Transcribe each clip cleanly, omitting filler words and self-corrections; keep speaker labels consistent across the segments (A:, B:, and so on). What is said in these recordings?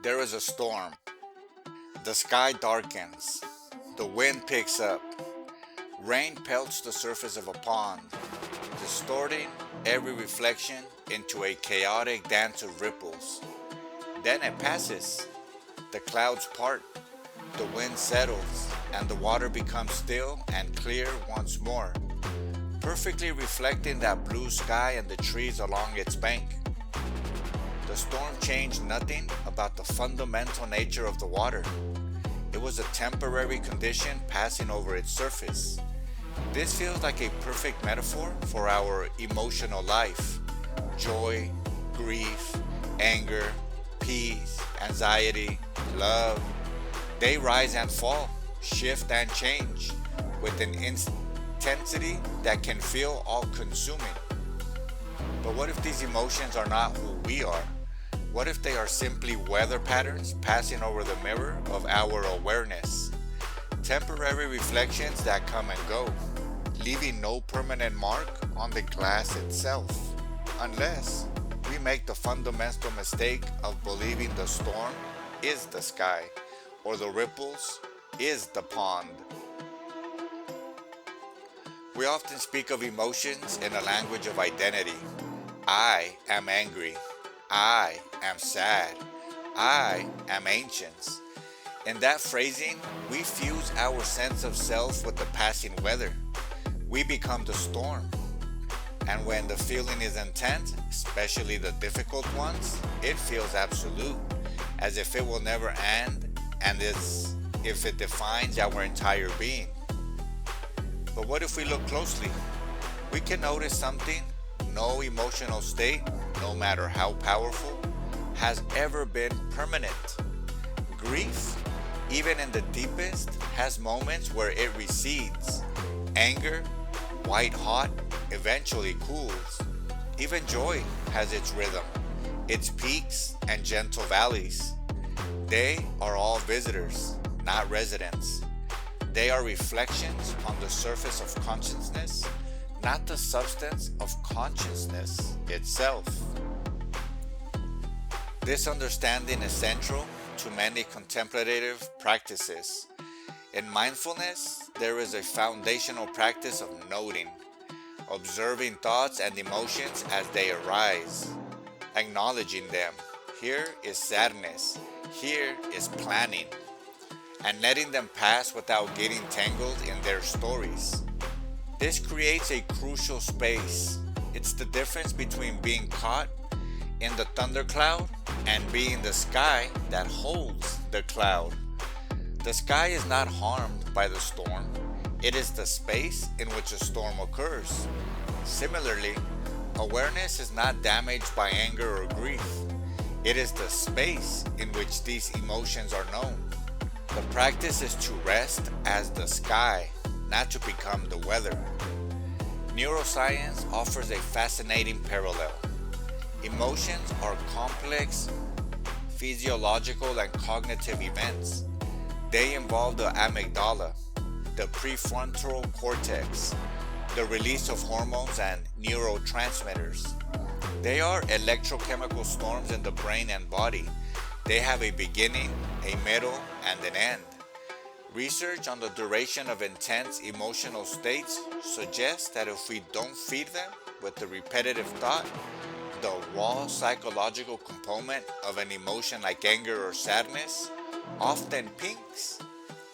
A: There is a storm. The sky darkens. The wind picks up. Rain pelts the surface of a pond, distorting every reflection into a chaotic dance of ripples. Then it passes. The clouds part. The wind settles, and the water becomes still and clear once more, perfectly reflecting that blue sky and the trees along its bank. The storm changed nothing about the fundamental nature of the water. It was a temporary condition passing over its surface. This feels like a perfect metaphor for our emotional life. Joy, grief, anger, peace, anxiety, love. They rise and fall, shift and change, with an intensity that can feel all-consuming. But what if these emotions are not who we are? What if they are simply weather patterns passing over the mirror of our awareness? Temporary reflections that come and go, leaving no permanent mark on the glass itself, unless we make the fundamental mistake of believing the storm is the sky, or the ripples is the pond. We often speak of emotions in a language of identity. I am angry. I am sad. I am anxious. In that phrasing, we fuse our sense of self with the passing weather. We become the storm. And when the feeling is intense, especially the difficult ones, it feels absolute, as if it will never end, and as if it defines our entire being. But what if we look closely? We can notice something no emotional state, no matter how powerful, has ever been permanent. Grief, even in the deepest, has moments where it recedes. Anger, white hot, eventually cools. Even joy has its rhythm, its peaks and gentle valleys. They are all visitors, not residents. They are reflections on the surface of consciousness, not the substance of consciousness itself. This understanding is central to many contemplative practices. In mindfulness, there is a foundational practice of noting, observing thoughts and emotions as they arise, acknowledging them. Here is sadness, here is planning, and letting them pass without getting tangled in their stories. This creates a crucial space. It's the difference between being caught in the thundercloud and being the sky that holds the cloud. The sky is not harmed by the storm. It is the space in which a storm occurs. Similarly, awareness is not damaged by anger or grief. It is the space in which these emotions are known. The practice is to rest as the sky, not to become the weather. Neuroscience offers a fascinating parallel. Emotions are complex physiological and cognitive events. They involve the amygdala, the prefrontal cortex, the release of hormones and neurotransmitters. They are electrochemical storms in the brain and body. They have a beginning, a middle, and an end. Research on the duration of intense emotional states suggests that if we don't feed them with the repetitive thought, the raw psychological component of an emotion like anger or sadness often peaks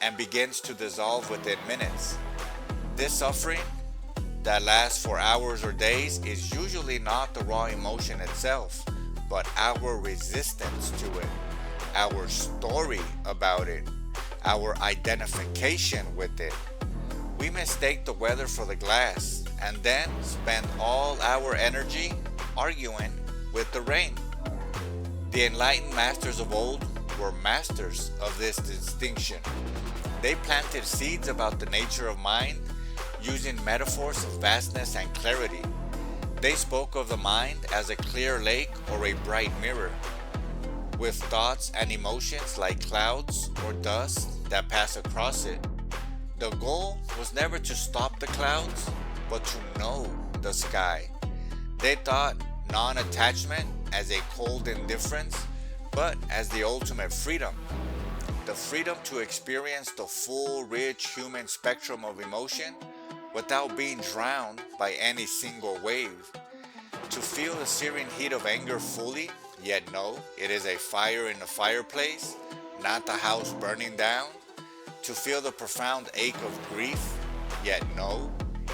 A: and begins to dissolve within minutes. This suffering that lasts for hours or days is usually not the raw emotion itself, but our resistance to it, our story about it, our identification with it. We mistake the weather for the glass and then spend all our energy arguing with the rain. The enlightened masters of old were masters of this distinction. They planted seeds about the nature of mind using metaphors of vastness and clarity. They spoke of the mind as a clear lake or a bright mirror, with thoughts and emotions like clouds or dust that pass across it. The goal was never to stop the clouds, but to know the sky. They thought non-attachment as a cold indifference, but as the ultimate freedom. The freedom to experience the full, rich human spectrum of emotion without being drowned by any single wave. To feel the searing heat of anger fully, yet know it is a fire in the fireplace, not the house burning down. To feel the profound ache of grief, yet know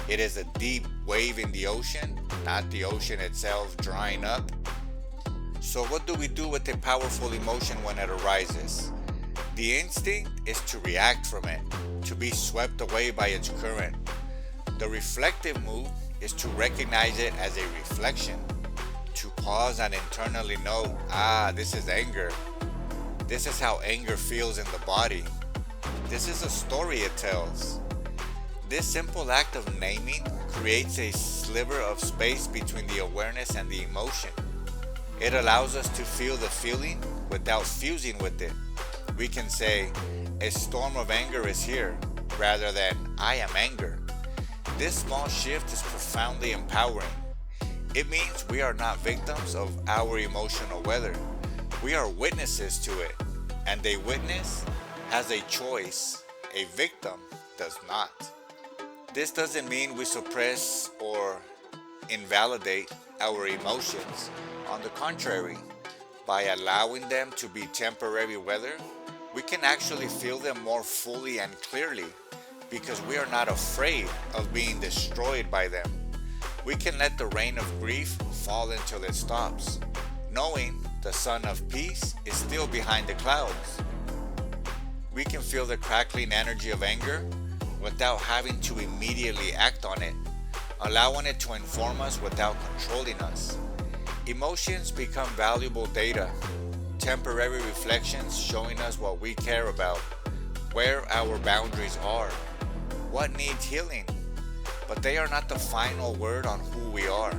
A: it is a deep wave in the ocean, not the ocean itself drying up. So what do we do with a powerful emotion when it arises? The instinct is to react from it, to be swept away by its current. The reflective move is to recognize it as a reflection, to pause and internally know, this is anger. This is how anger feels in the body. This is a story it tells. This simple act of naming creates a sliver of space between the awareness and the emotion. It allows us to feel the feeling without fusing with it. We can say, a storm of anger is here, rather than, I am anger. This small shift is profoundly empowering. It means we are not victims of our emotional weather. We are witnesses to it, and a witness has a choice. A victim does not. This doesn't mean we suppress or invalidate our emotions. On the contrary, by allowing them to be temporary weather, we can actually feel them more fully and clearly because we are not afraid of being destroyed by them. We can let the rain of grief fall until it stops, knowing the sun of peace is still behind the clouds. We can feel the crackling energy of anger without having to immediately act on it, allowing it to inform us without controlling us. Emotions become valuable data, temporary reflections showing us what we care about, where our boundaries are, what needs healing, but they are not the final word on who we are.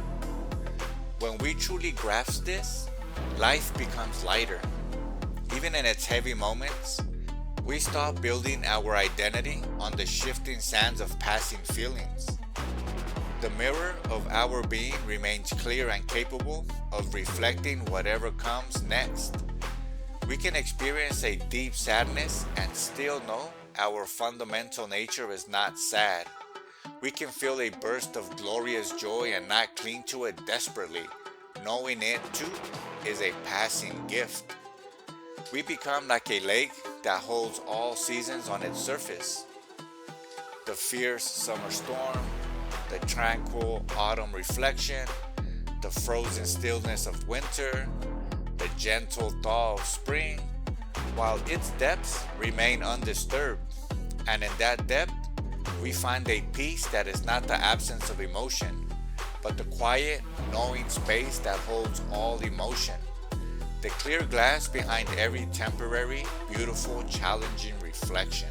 A: When we truly grasp this, life becomes lighter. Even in its heavy moments, we stop building our identity on the shifting sands of passing feelings. The mirror of our being remains clear and capable of reflecting whatever comes next. We can experience a deep sadness and still know our fundamental nature is not sad. We can feel a burst of glorious joy and not cling to it desperately, knowing it too is a passing gift. We become like a lake that holds all seasons on its surface. The fierce summer storm, the tranquil autumn reflection, the frozen stillness of winter, the gentle thaw of spring, while its depths remain undisturbed. And in that depth, we find a peace that is not the absence of emotion, but the quiet, knowing space that holds all emotion. The clear glass behind every temporary, beautiful, challenging reflection.